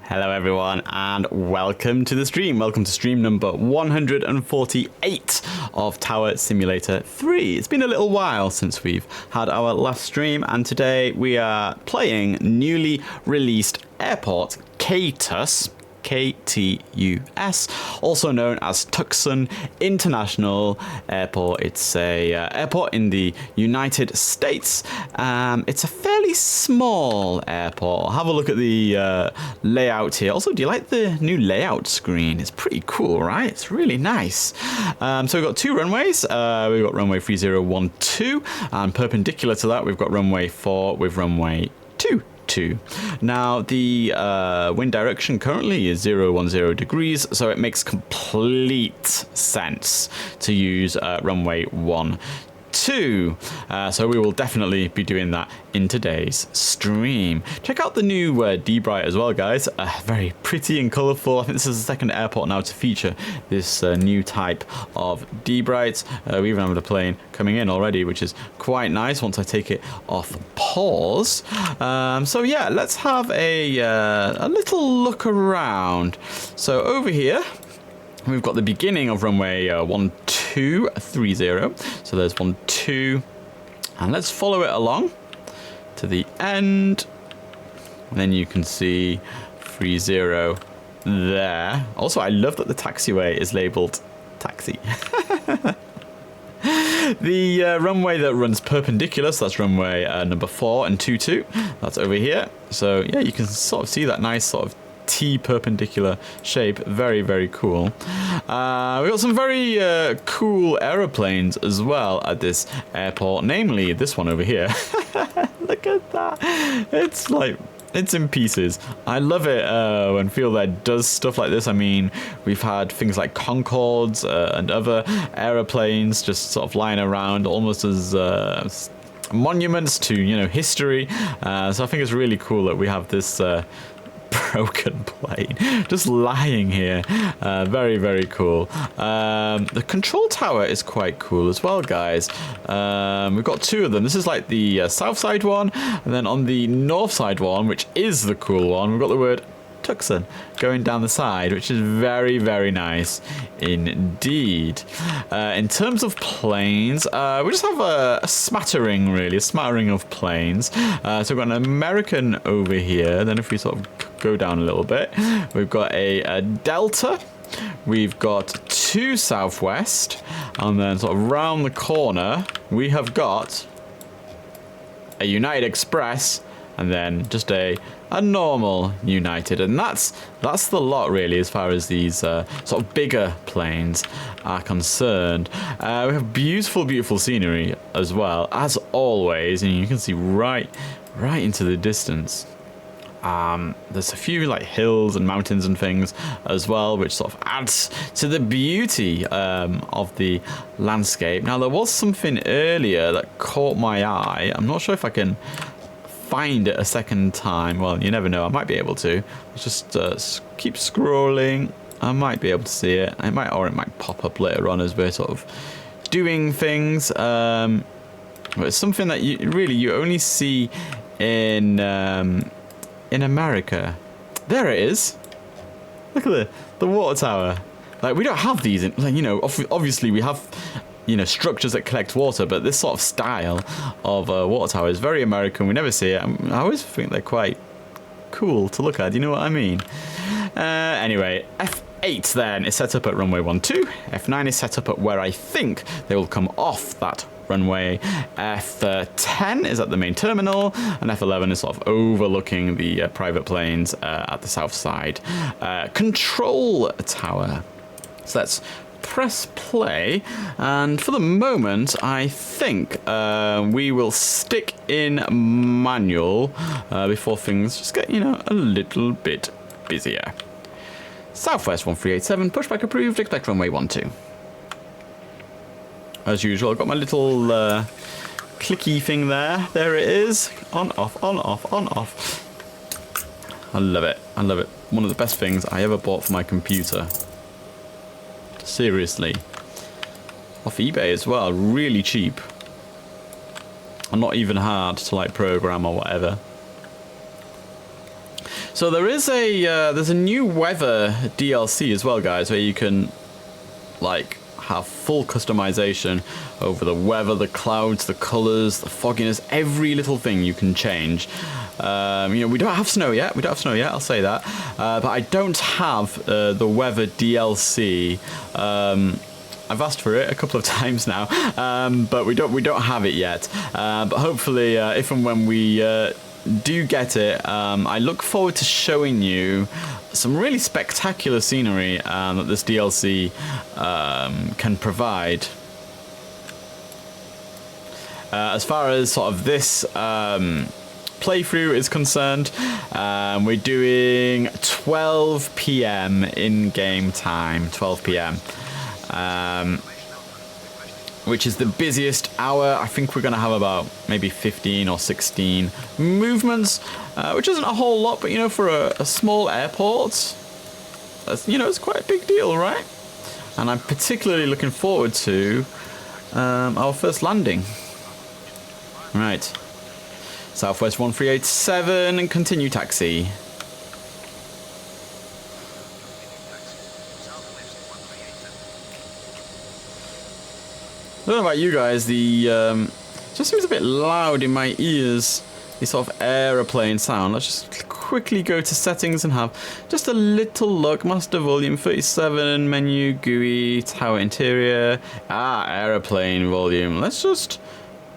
Hello everyone and welcome to the stream. Welcome to stream number 148 of Tower Simulator 3. It's been a little while since we've had our last stream and today we are playing newly released airport KTUS. KTUS, also known as Tucson International Airport. It's a airport in the United States. It's a fairly small airport. Have a look at the layout here. Also, do you like the new layout screen? It's pretty cool, right? It's really nice. So we've got two runways. We've got runway 3012, and perpendicular to that, we've got runway 4 with runway 22. Now the wind direction currently is 010 degrees, so it makes complete sense to use runway 12. So we will definitely be doing that in today's stream. Check out the new D-Bright as well, guys. Very pretty and colourful. I think this is the second airport now to feature this new type of D-Bright. We even have a plane coming in already, which is quite nice once I take it off pause. So yeah, let's have a little look around. So over here, we've got the beginning of runway 1230. So there's 12, and let's follow it along to the end. And then you can see 30 there. Also, I love that the taxiway is labeled taxi. The runway that runs perpendicular, so that's runway number 4 and 22. That's over here. So yeah, you can sort of see that nice sort of T perpendicular shape. Very, very cool. We've got some very cool aeroplanes as well at this airport, namely this one over here. Look at that. It's like, it's in pieces. I love it when Field Air does stuff like this. I mean, we've had things like Concords and other aeroplanes just sort of lying around almost as monuments to, you know, history. So I think it's really cool that we have this broken plane just lying here. Very, very cool. The control tower is quite cool as well, guys. We've got two of them. This is like the south side one, and then on the north side one, which is the cool one, we've got the word Tucson going down the side, which is very, very nice indeed. In terms of planes, we just have a smattering, really, a smattering of planes. So we've got an American over here. Then if we sort of go down a little bit, we've got a Delta. We've got two Southwest, and then sort of round the corner, we have got a United Express, and then just a normal United, and that's the lot really as far as these sort of bigger planes are concerned. We have beautiful scenery as well, as always, and you can see right into the distance. There's a few like hills and mountains and things as well, which sort of adds to the beauty of the landscape. Now there was something earlier that caught my eye. I'm not sure if I can find it a second time. Well, you never know. I might be able to. Let's just keep scrolling. I might be able to see it. It might pop up later on as we're sort of doing things. But it's something that you only see in America. There it is. Look at the water tower. Like, we don't have these in, like, you know, obviously we have, you know, structures that collect water, but this sort of style of water tower is very American. We never see it. I always think they're quite cool to look at. You know what I mean? Anyway, F8 then is set up at runway 12. F9 is set up at where I think they will come off that runway. F10 is at the main terminal, and F11 is sort of overlooking the private planes at the south side. Control tower. So let's press play, and for the moment I think we will stick in manual before things just get, you know, a little bit busier. Southwest 1387, pushback approved, expect runway 12. As usual, I've got my little clicky thing there. There it is. On, off, on, off, on, off. I love it. I love it. One of the best things I ever bought for my computer. Seriously. Off eBay as well. Really cheap. And not even hard to like program or whatever. So there is there's a new weather DLC as well, guys, where you can like have full customization over the weather, the clouds, the colors, the fogginess, every little thing you can change. You know, we don't have snow yet. I'll say that. But I don't have the weather DLC. I've asked for it a couple of times now, but we don't have it yet. But hopefully, if and when we do get it, I look forward to showing you some really spectacular scenery that this DLC can provide. As far as sort of this playthrough is concerned, we're doing 12 p.m. in-game time, 12 p.m. Which is the busiest hour. I think we're going to have about maybe 15 or 16 movements, which isn't a whole lot, but you know, for a small airport, that's, you know, it's quite a big deal, right? And I'm particularly looking forward to our first landing. Right, Southwest 1387 and continue taxi. I don't know about you guys, the just seems a bit loud in my ears, the sort of aeroplane sound. Let's just quickly go to settings and have just a little look. Master volume 37, menu, GUI, tower interior, aeroplane volume. Let's just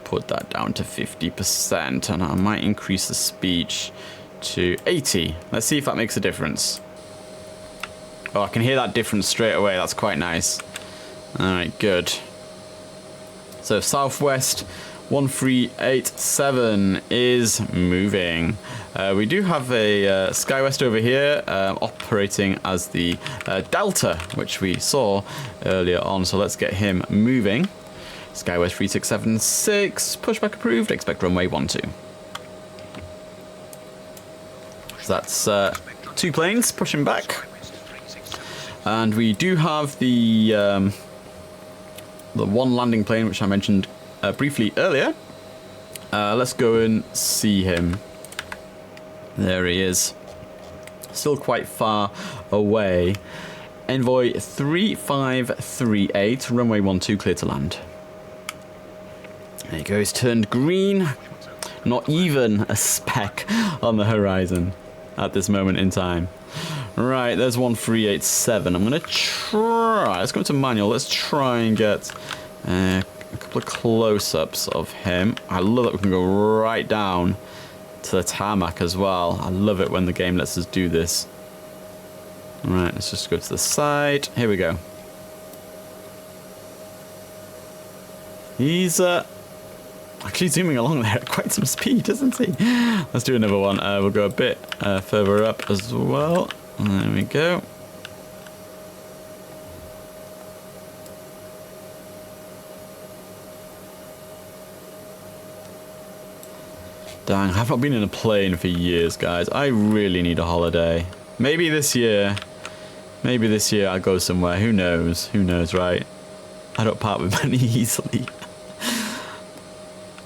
put that down to 50%, and I might increase the speech to 80. Let's see if that makes a difference. Oh, I can hear that difference straight away. That's quite nice. Alright, good. So Southwest 1387 is moving. We do have a SkyWest over here operating as the Delta, which we saw earlier on. So let's get him moving. SkyWest 3676, pushback approved, expect runway 12. So that's 2 planes pushing back. And we do have the one landing plane, which I mentioned briefly earlier. Let's go and see him. There he is. Still quite far away. Envoy 3538, runway 12, clear to land. There he goes, turned green. Not even a speck on the horizon at this moment in time. Right, there's 1387. I'm going to try. Let's go into manual. Let's try and get a couple of close-ups of him. I love that we can go right down to the tarmac as well. I love it when the game lets us do this. Right, let's just go to the side. Here we go. He's actually zooming along there at quite some speed, isn't he? Let's do another one. We'll go a bit further up as well. There we go. Dang, I've not been in a plane for years, guys. I really need a holiday. Maybe this year. Maybe this year I'll go somewhere. Who knows? Who knows, right? I don't part with money easily.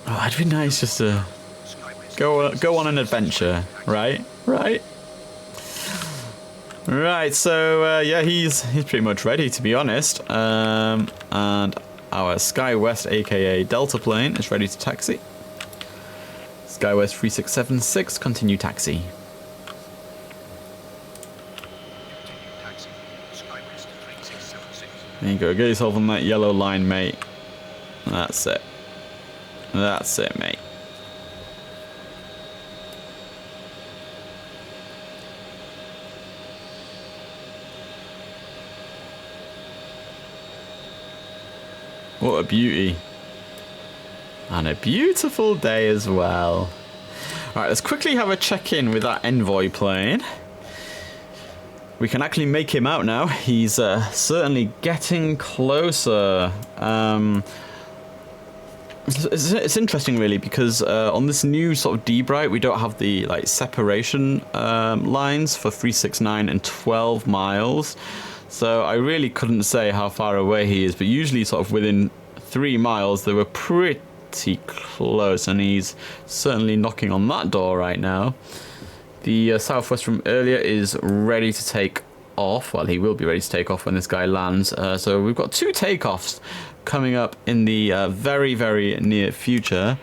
Oh, it'd be nice just to go on an adventure, right? Right? Right, so yeah, he's pretty much ready, to be honest. And our SkyWest, aka Delta plane, is ready to taxi. SkyWest 3676, continue taxi. There you go, get yourself on that yellow line, mate. That's it. That's it, mate. What a beauty. And a beautiful day as well. Alright, let's quickly have a check-in with that Envoy plane. We can actually make him out now. He's certainly getting closer. It's interesting, really, because on this new sort of D-Bright, we don't have the like separation lines for 369 and 12 miles. So I really couldn't say how far away he is, but usually sort of within 3 miles, they were pretty close, and he's certainly knocking on that door right now. The Southwest from earlier is ready to take off. Well, he will be ready to take off when this guy lands. So we've got 2 takeoffs coming up in the very, very near future.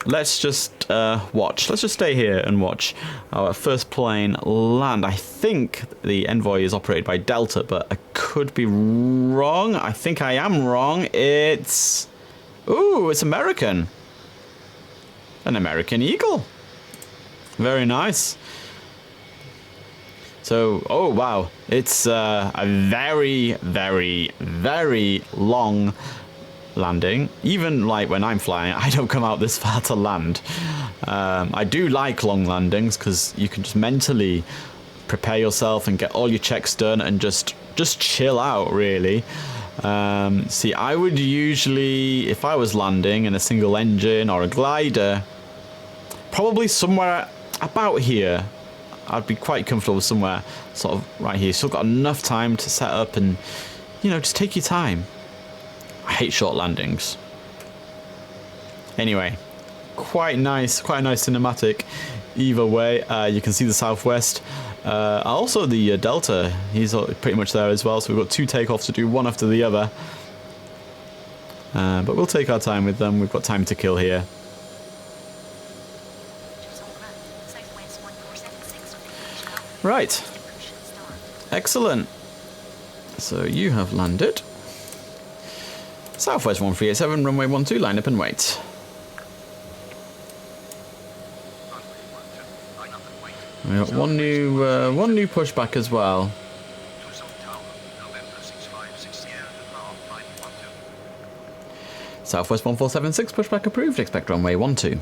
Let's just watch. Let's just stay here and watch our first plane land. I think the envoy is operated by Delta, but I could be wrong. I think I am wrong. It's... Ooh, it's American. An American Eagle. Very nice. So, oh wow, it's a very, very, very long landing. Even like when I'm flying, I don't come out this far to land. I do like long landings because you can just mentally prepare yourself and get all your checks done and just chill out, really. See, I would usually, if I was landing in a single engine or a glider, probably somewhere about here. I'd be quite comfortable somewhere sort of right here. Still got enough time to set up and, you know, just take your time. I hate short landings. Anyway, quite nice cinematic. Either way, you can see the Southwest. Also the Delta, he's pretty much there as well. So we've got 2 takeoffs to do, one after the other. But we'll take our time with them. We've got time to kill here. Right. Excellent. So you have landed. Southwest 1387, runway 12, line up and wait. We got one new pushback as well. Southwest 1476, pushback approved. Expect runway 12.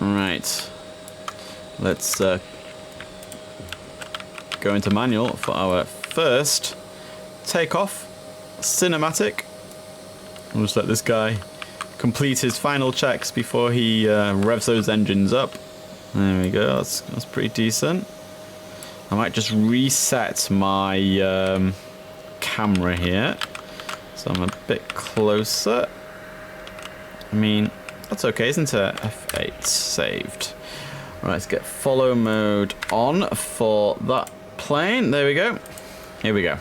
Right. Let's go into manual for our first takeoff. Cinematic. We'll just let this guy complete his final checks before he revs those engines up. There we go. That's pretty decent. I might just reset my camera here, so I'm a bit closer. I mean, that's okay, isn't it? F8 saved. Right, let's get follow mode on for that plane. There we go. Here we go.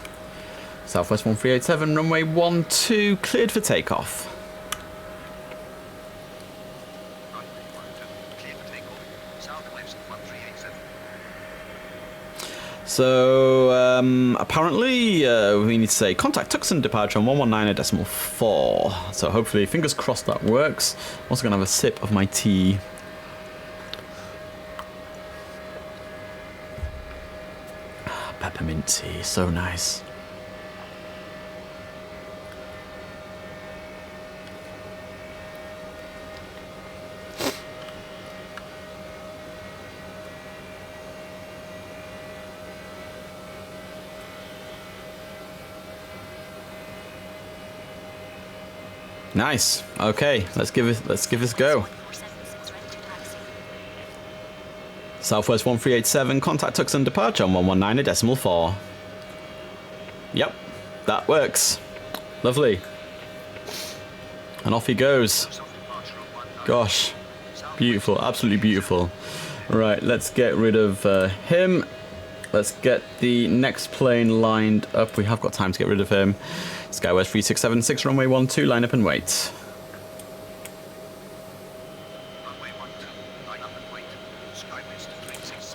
Southwest 1387, runway 12, cleared for takeoff. So, apparently, we need to say contact Tucson departure on 119.4. So hopefully, fingers crossed that works. I'm also going to have a sip of my tea. Peppermint tea, so nice. Nice. Okay, let's give this a go. Southwest 1387, contact Tucson departure on 119.4. Yep, that works. Lovely. And off he goes. Gosh, beautiful, absolutely beautiful. Right, let's get rid of him. Let's get the next plane lined up. We have got time to get rid of him. Skywest 3676, runway 12, line up and wait.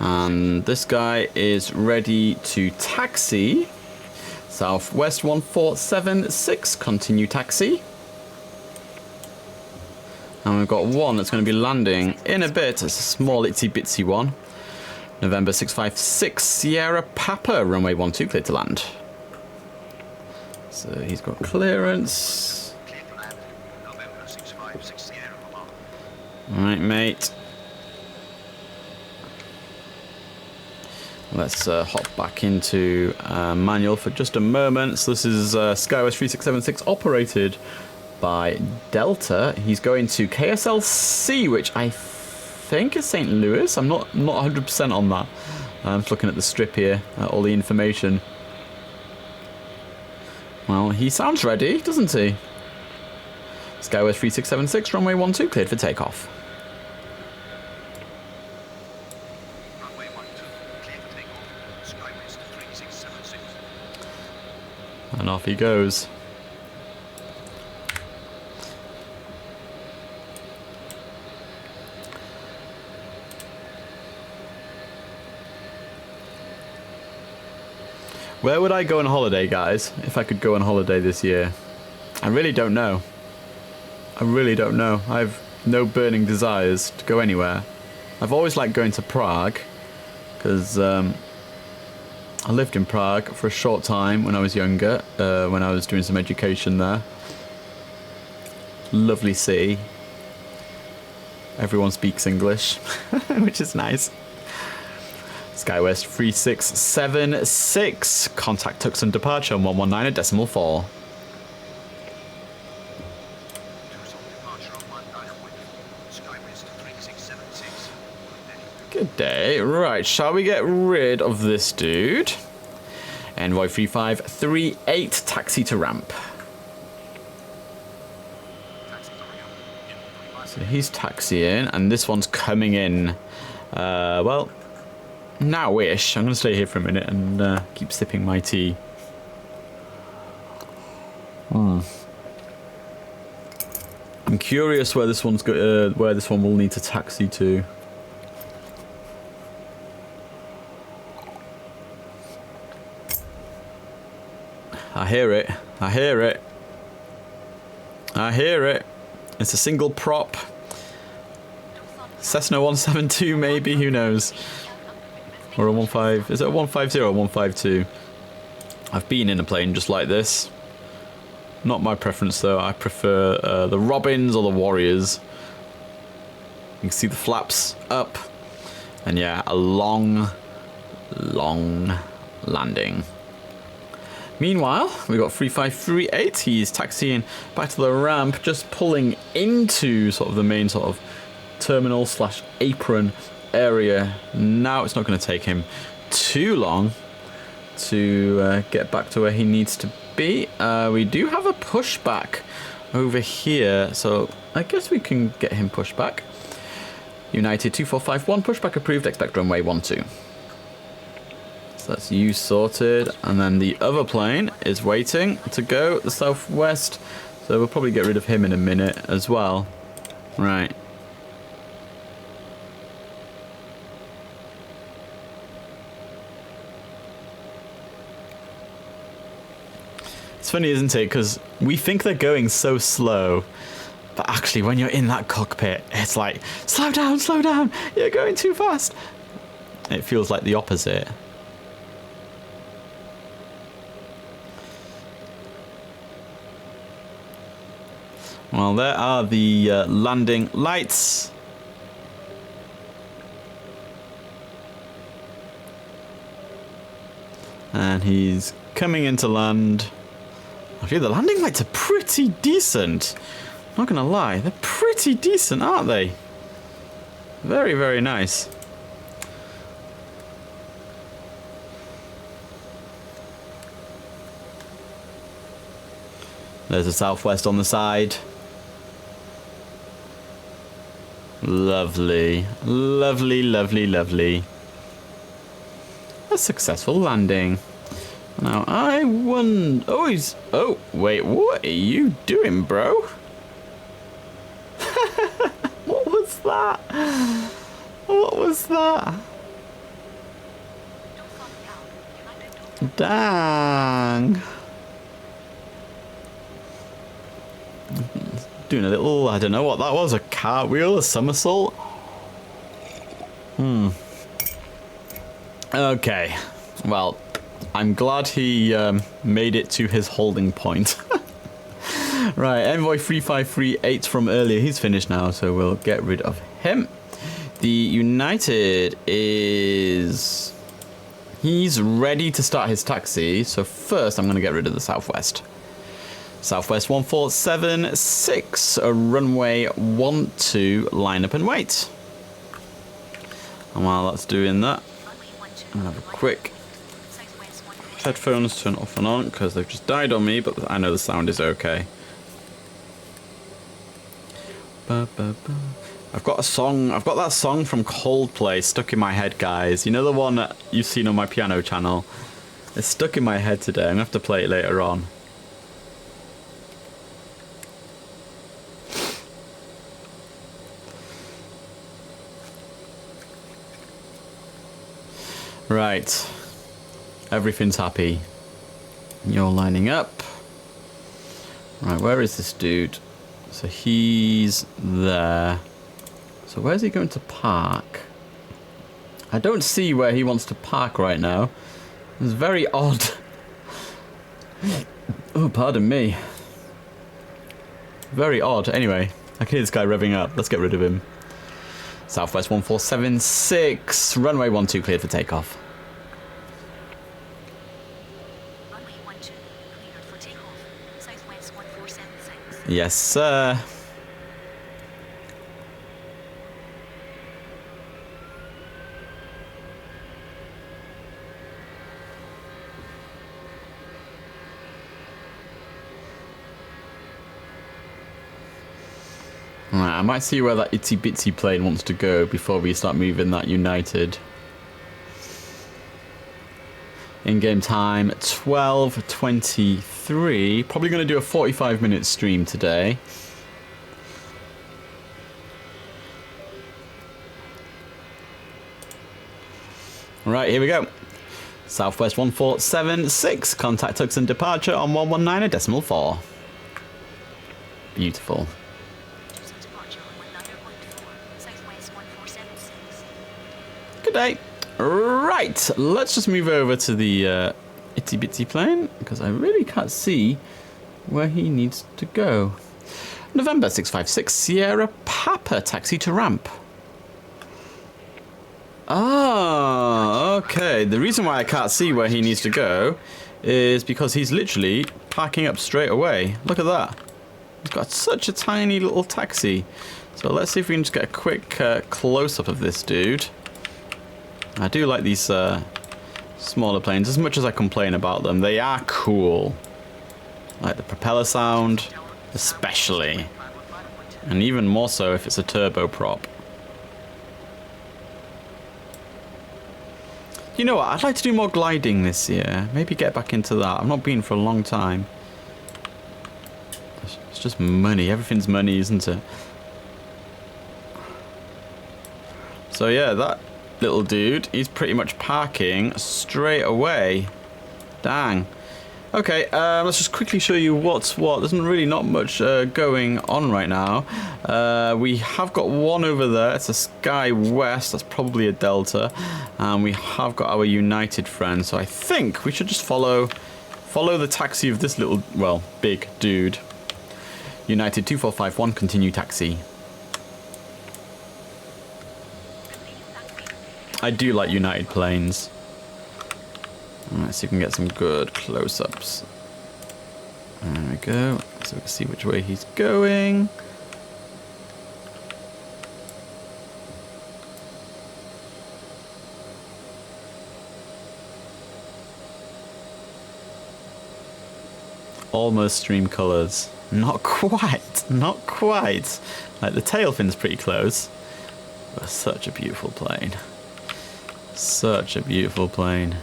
And this guy is ready to taxi. Southwest 1476, continue taxi. And we've got one that's going to be landing in a bit. It's a small itsy bitsy one. November 656, Sierra Papa, runway 12, clear to land. So he's got clearance. Alright, mate. Let's hop back into manual for just a moment. So this is Skywest 3676, operated by Delta. He's going to KSLC, which I think is St. Louis. I'm not 100% on that. I'm just looking at the strip here, all the information. Well, he sounds ready, doesn't he? Skywest 3676, runway 12, cleared for takeoff. Runway 12, cleared for takeoff. Skywest 3676. And off he goes. Where would I go on holiday, guys, if I could go on holiday this year? I really don't know. I really don't know. I have no burning desires to go anywhere. I've always liked going to Prague, because I lived in Prague for a short time when I was younger, when I was doing some education there. Lovely city. Everyone speaks English, which is nice. Skywest 3676. Contact Tucson departure on 119.4. Tucson departure on 191. Skywest 3676. Good day. Right, shall we get rid of this dude? Envoy 3538, taxi to ramp. So he's taxiing, and this one's coming in. Well, now-ish. I'm going to stay here for a minute and keep sipping my tea. I'm curious where this one's where this one will need to taxi to. I hear it. I hear it. I hear it. It's a single prop. Cessna 172 maybe, who knows? Or a 15, is it a 150 or a 152? I've been in a plane just like this. Not my preference though, I prefer the Robins or the Warriors. You can see the flaps up. And yeah, a long, long landing. Meanwhile, we've got 3538. He's taxiing back to the ramp, just pulling into sort of the main sort of terminal slash apron area. Now it's not going to take him too long to get back to where he needs to be. We do have a pushback over here, so I guess we can get him pushed back. United 2451, pushback approved, expect runway 12. So that's you sorted, and then the other plane is waiting to go the southwest, so we'll probably get rid of him in a minute as well. Right. It's funny, isn't it? Because we think they're going so slow, but actually when you're in that cockpit, it's like, slow down, you're going too fast. It feels like the opposite. Well, there are the landing lights. And he's coming into land. Actually, the landing lights are pretty decent. Not gonna lie, they're pretty decent, aren't they? Very, very nice. There's a southwest on the side. Lovely. Lovely, lovely, lovely. A successful landing. Now, I wonder... Oh, he's... Oh, wait, what are you doing, bro? What was that? What was that? Dang. Doing a little... I don't know what that was. A cartwheel? A somersault? Okay. Well... I'm glad he made it to his holding point. Right, Envoy 3538 from earlier, he's finished now, so we'll get rid of him. The United is... He's ready to start his taxi, so first I'm going to get rid of the Southwest. Southwest 1476, a runway 12, line up and wait. And while that's doing that, I'm going to have a quick... headphones turn off and on because they've just died on me, but I know the sound is okay. I've got a song. I've got that song from Coldplay stuck in my head, guys. You know the one that you've seen on my piano channel? It's stuck in my head today. I'm gonna have to play it later on. Right. Everything's happy. You're lining up. Right, where is this dude? So he's there. So where's he going to park? I don't see where he wants to park right now. It's very odd. Oh, pardon me. Very odd. Anyway, I can hear this guy revving up. Let's get rid of him. Southwest 1476. Runway 12 cleared for takeoff. Runway 12 cleared for takeoff. Southwest 1476. Yes, sir. Right, I might see where that itsy bitsy plane wants to go before we start moving that United. In-game time 12:23. Probably going to do a 45-minute stream today. Right, here we go. Southwest 1476. Contact Tucson departure on 119.4. Beautiful. Tucson departure on 19.4. Southwest 1476. Good day. Right, let's just move over to the itsy bitsy plane because I really can't see where he needs to go. November 656 Sierra Papa, taxi to ramp. Ah, okay. The reason why I can't see where he needs to go is because he's literally parking up straight away. Look at that. He's got such a tiny little taxi. So let's see if we can just get a quick close-up of this dude. I do like these smaller planes as much as I complain about them. They are cool. Like the propeller sound, especially. And even more so if it's a turboprop. You know what? I'd like to do more gliding this year. Maybe get back into that. I've not been for a long time. It's just money. Everything's money, isn't it? So yeah, that little dude, he's pretty much parking straight away. Dang. Okay, let's just quickly show you what's what. There's really not much going on right now. We have got one over there. It's a Sky West. That's probably a Delta. And we have got our United friend. So I think we should just follow the taxi of this little, well, big dude. United 2451, continue taxi. I do like United planes. Alright, so you can get some good close-ups. There we go. So we can see which way he's going. Almost stream colours. Not quite. Not quite. Like the tail fin's pretty close. But such a beautiful plane. Such a beautiful plane.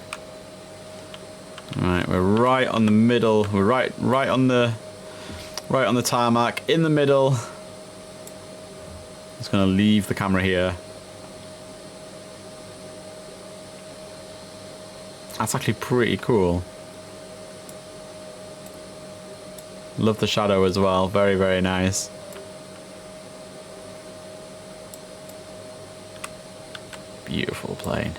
Right, we're right on the middle. We're right on the tarmac in the middle. Just gonna leave the camera here. That's actually pretty cool. Love the shadow as well. Very, very nice. Beautiful plane.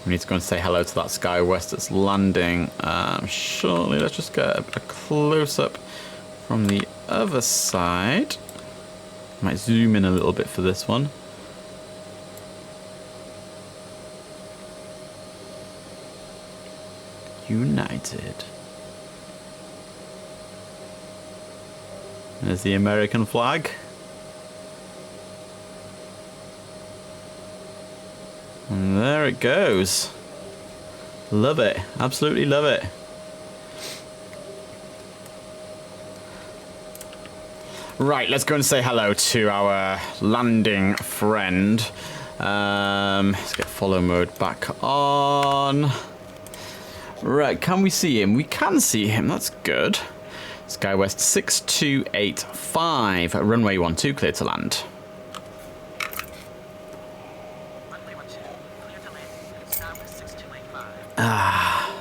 We need to go and say hello to that Sky West that's landing shortly. Let's just get a close-up from the other side. Might zoom in a little bit for this one. United. There's the American flag. And there it goes. Love it. Absolutely love it. Right, let's go and say hello to our landing friend. Let's get follow mode back on. Right, can we see him? We can see him, that's good. SkyWest 6285, runway 12, clear to land. Runway 12, clear to land. Southwest 6285.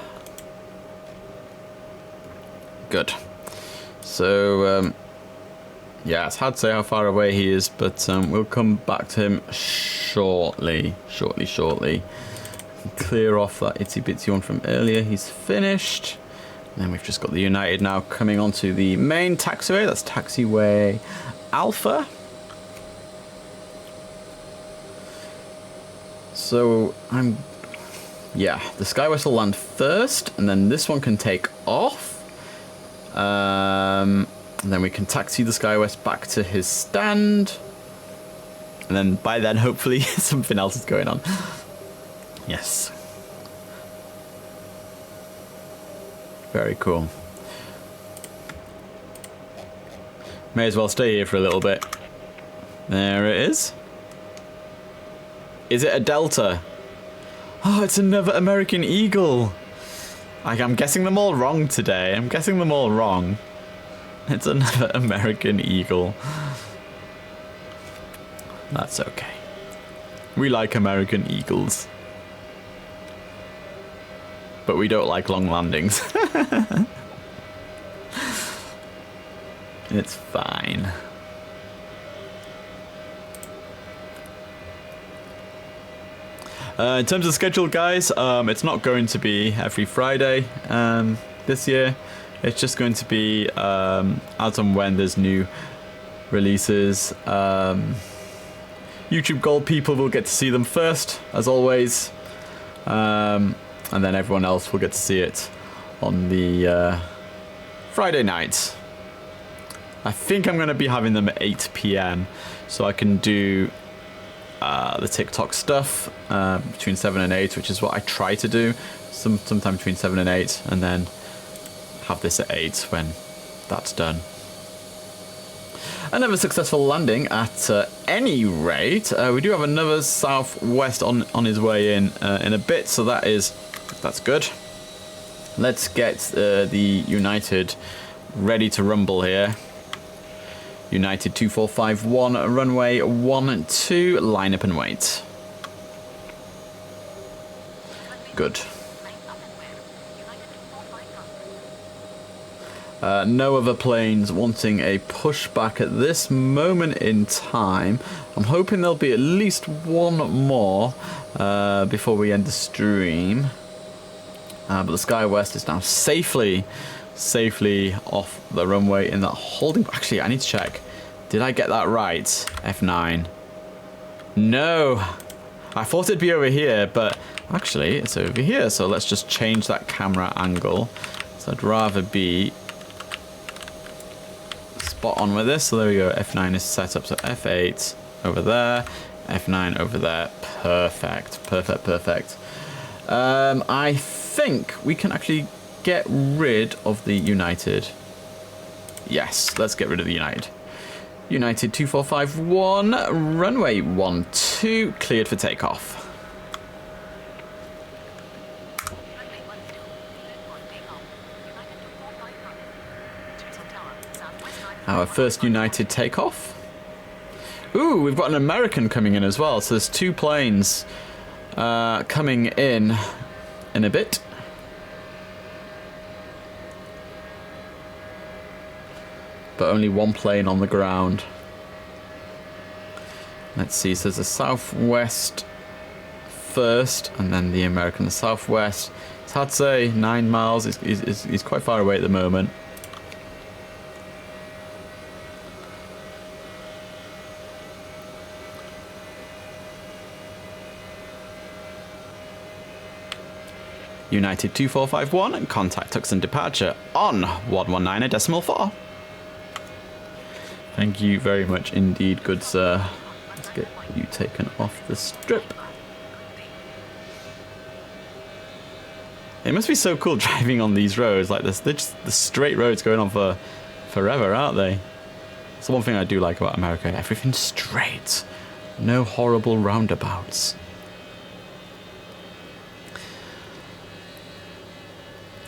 Good. So, yeah, it's hard to say how far away he is, but we'll come back to him shortly. Clear off that itsy bitsy one from earlier. He's finished. And then we've just got the United now coming onto the main taxiway. That's taxiway Alpha. So yeah, the SkyWest will land first, and then this one can take off. And then we can taxi the SkyWest back to his stand. And then by then, hopefully, something else is going on. Yes. Very cool. May as well stay here for a little bit. There it is. Is it a Delta? Oh, it's another American Eagle. I'm guessing them all wrong today. I'm guessing them all wrong. It's another American Eagle. That's okay. We like American Eagles. But we don't like long landings. It's fine. In terms of schedule, guys, it's not going to be every Friday this year. It's just going to be as and when there's new releases. YouTube Gold people will get to see them first, as always. And then everyone else will get to see it on the Friday night. I think I'm going to be having them at 8 PM, so I can do the TikTok stuff between 7 and 8, which is what I try to do, sometime between 7 and 8, and then have this at 8 when that's done. Another successful landing at any rate. We do have another Southwest on his way in a bit, so that's good. Let's get the United ready to rumble here. United 2451, runway 12, line up and wait. Good. No other planes wanting a pushback at this moment in time. I'm hoping there'll be at least one more before we end the stream. But the SkyWest is now safely off the runway in that holding. Actually, I need to check. Did I get that right? F9. No. I thought it'd be over here, but actually it's over here. So let's just change that camera angle. So I'd rather be spot on with this. So there we go. F9 is set up. So F8 over there, F9 over there. Perfect. I think we can actually get rid of the United. Yes, let's get rid of the United. United 2451, runway 12, cleared for takeoff. Our first United takeoff. Ooh, we've got an American coming in as well, so there's two planes coming in a bit. But only one plane on the ground. Let's see, so there's a Southwest first, and then the American Southwest. It's hard to say, 9 miles, he's quite far away at the moment. United 2451, contact Tucson departure on 119.4. Thank you very much indeed, good sir. Let's get you taken off the strip. It must be so cool driving on these roads like this. They're just the straight roads going on for forever, aren't they? It's the one thing I do like about America. Everything's straight. No horrible roundabouts.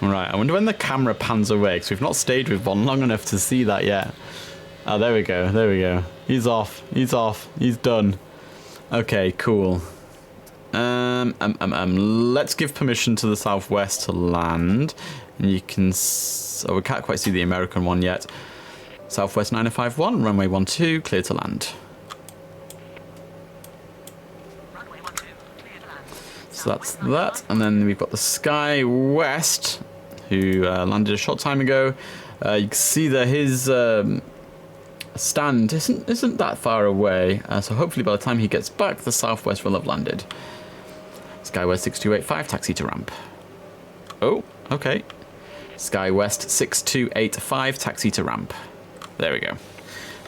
Right, I wonder when the camera pans away, because we've not stayed with one long enough to see that yet. Oh, there we go, there we go. He's off, he's off, he's done. Okay, cool. Let's give permission to the southwest to land. And you can... Oh, we can't quite see the American one yet. Southwest 9051, runway 12, clear to land. Runway 12, clear to land. So that's that. And then we've got the Sky West, who landed a short time ago. You can see that his stand isn't that far away. So hopefully by the time he gets back, the Southwest will have landed. Skywest 6285, taxi to ramp. Oh, okay. Skywest 6285, taxi to ramp. There we go.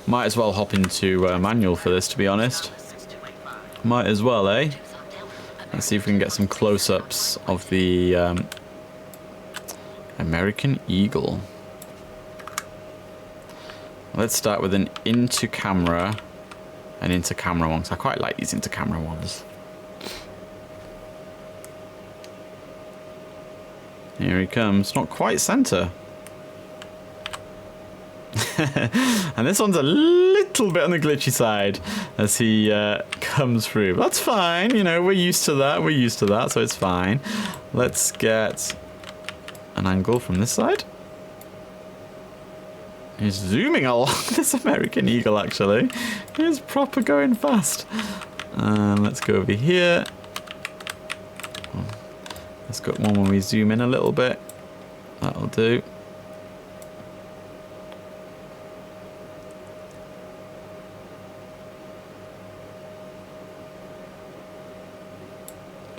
Might as well hop into manual for this, to be honest. 6285. Might as well, eh? Let's see if we can get some close-ups of the American Eagle. Let's start with an into-camera and into-camera one, because I quite like these into-camera ones. Here he comes. Not quite center. And this one's a little bit on the glitchy side as he comes through. That's fine. You know, we're used to that. We're used to that, so it's fine. Let's get an angle from this side. He's zooming along this American Eagle, actually. He's proper going fast. Let's go over here. Let's get one when we zoom in a little bit. That'll do.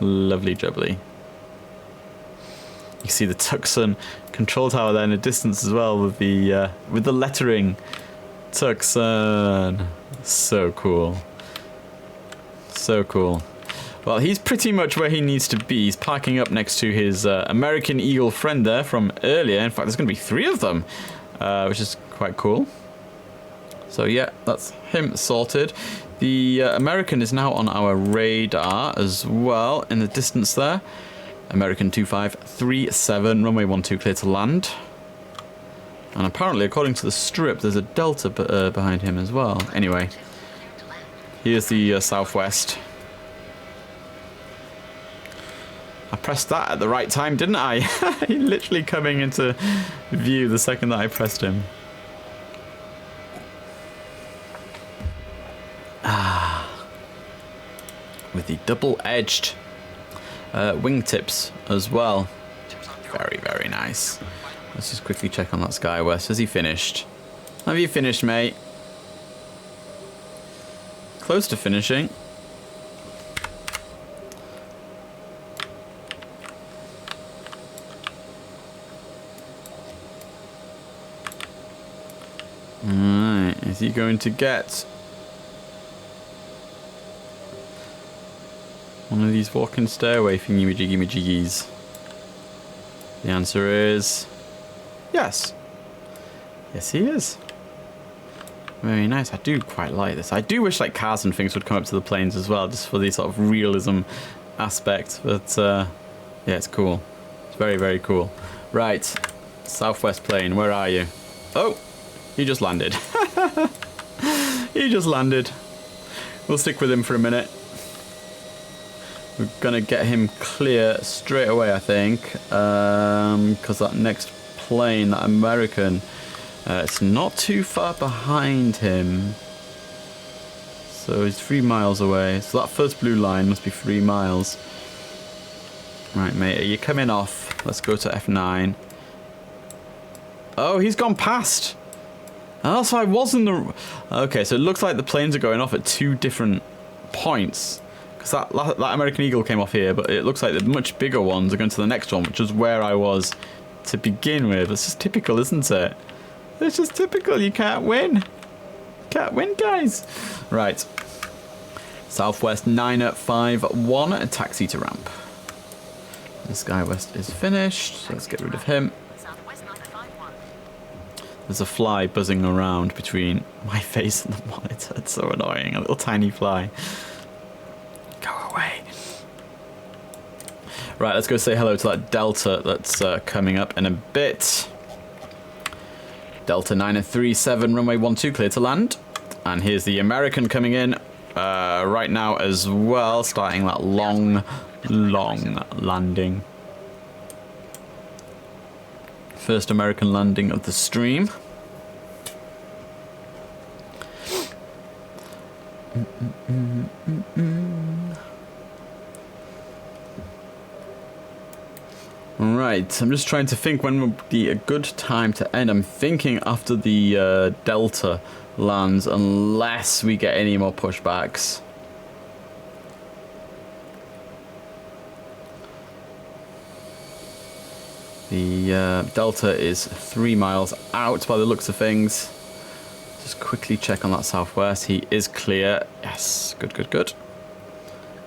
Lovely jubbly. You see the Tucson control tower there in the distance as well with the lettering. Tucson. So cool. So cool. Well, he's pretty much where he needs to be. He's parking up next to his American Eagle friend there from earlier. In fact, there's going to be 3 of them, which is quite cool. So yeah, that's him sorted. The American is now on our radar as well in the distance there. American 2537, runway 12, clear to land. And apparently, according to the strip, there's a Delta behind him as well. Anyway, here's the Southwest. I pressed that at the right time, didn't I? He literally coming into view the second that I pressed him. With the double-edged wingtips as well. Very, very nice. Let's just quickly check on that Skywest. Has he finished? Have you finished, mate? Close to finishing. Alright, is he going to get one of these walking stairway thingy-majiggy-majiggies? The answer is yes. Yes, he is. Very nice. I do quite like this. I do wish like cars and things would come up to the planes as well, just for the sort of realism aspect. But yeah, it's cool. It's very, very cool. Right, Southwest plane, where are you? Oh, he just landed. He just landed. We'll stick with him for a minute. We're gonna get him clear straight away, I think, because that next plane, that American, it's not too far behind him. So he's 3 miles away. So that first blue line must be 3 miles. Right, mate, are you coming off? Let's go to F9. Oh, he's gone past. Oh, so I was in the... Okay, so it looks like the planes are going off at 2 different points. Because that American Eagle came off here, but it looks like the much bigger ones are going to the next one, which is where I was to begin with. It's just typical, isn't it? It's just typical. You can't win. Can't win, guys. Right. Southwest 951, taxi to ramp. The Skywest is finished, so let's get rid of him. Southwest 951. There's a fly buzzing around between my face and the monitor. It's so annoying. A little tiny fly. Go away. Right, let's go say hello to that Delta that's coming up in a bit. Delta 937, runway 12, clear to land. And here's the American coming in right now as well, starting that long landing. First American landing of the stream. Right, I'm just trying to think when would be a good time to end. I'm thinking after the Delta lands, unless we get any more pushbacks. The Delta is 3 miles out by the looks of things. Just quickly check on that southwest. He is clear. Yes, good, good, good.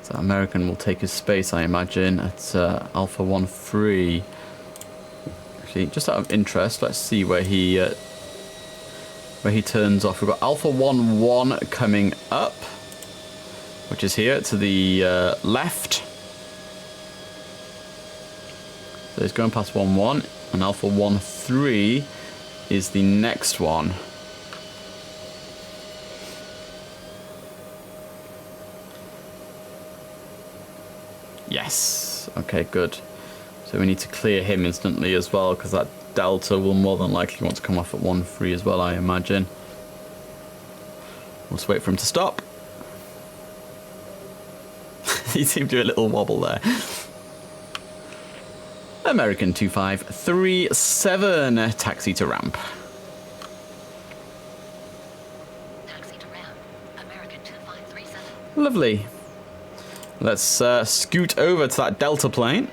So American will take his space, I imagine, at Alpha 13. Actually, just out of interest, let's see where he turns off. We've got Alpha 11 coming up, which is here to the left. So he's going past 11, and Alpha 13 is the next one. Yes. Okay, good. So we need to clear him instantly as well, because that Delta will more than likely want to come off at 13 as well, I imagine. We'll just wait for him to stop. He seemed to do a little wobble there. American 2537, taxi to ramp. Taxi to ramp. American 2537. Lovely. Let's scoot over to that Delta plane.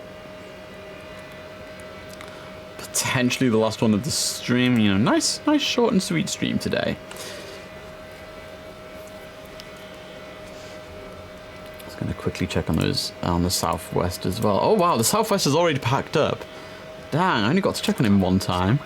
Potentially the last one of the stream. You know, nice short and sweet stream today. Just going to quickly check on those on the southwest as well. Oh wow, the southwest is already packed up. Dang, I only got to check on him one time.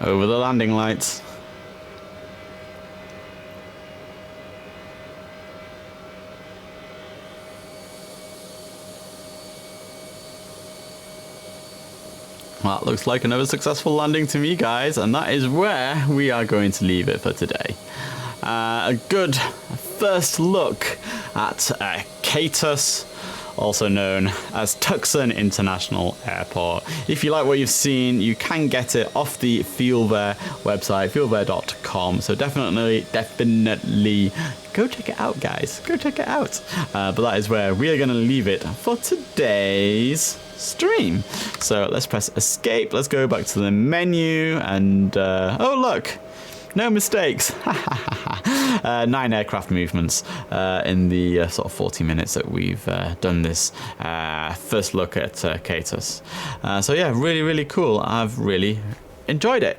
Over the landing lights. Well, that looks like another successful landing to me, guys, and that is where we are going to leave it for today. A good first look at KTUS, also known as Tucson International Airport. If you like what you've seen, you can get it off the Feelware website, feelware.com. So definitely go check it out, guys. Go check it out. But that is where we are going to leave it for today's stream. So let's press escape. Let's go back to the menu and oh look. No mistakes. 9 aircraft movements in the sort of 40 minutes that we've done this first look at KTUS. So yeah, really, really cool. I've really enjoyed it.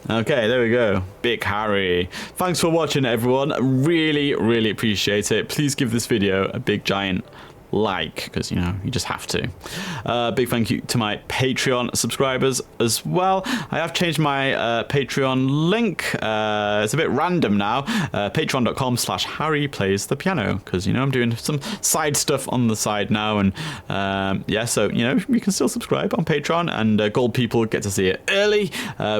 Okay, there we go. Big Harry. Thanks for watching, everyone. Really, really appreciate it. Please give this video a big giant like, because you know you just have to. Big thank you to my Patreon subscribers as well. I have changed my Patreon link. It's a bit random now. Patreon.com/Harry plays the piano, because you know I'm doing some side stuff on the side now, and yeah, so you know you can still subscribe on Patreon, and gold people get to see it early,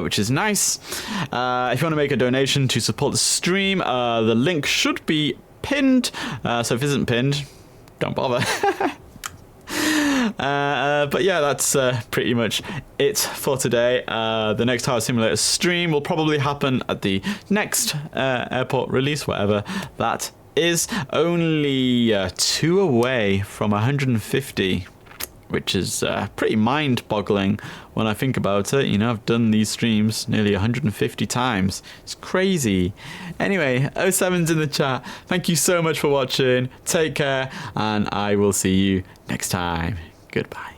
which is nice. If you want to make a donation to support the stream, the link should be pinned. So if it isn't pinned, don't bother. But yeah, that's pretty much it for today. The next Tower Simulator stream will probably happen at the next airport release, whatever that is. Only 2 away from 150. which is pretty mind-boggling when I think about it. You know, I've done these streams nearly 150 times. It's crazy. Anyway, 07's in the chat. Thank you so much for watching. Take care, and I will see you next time. Goodbye.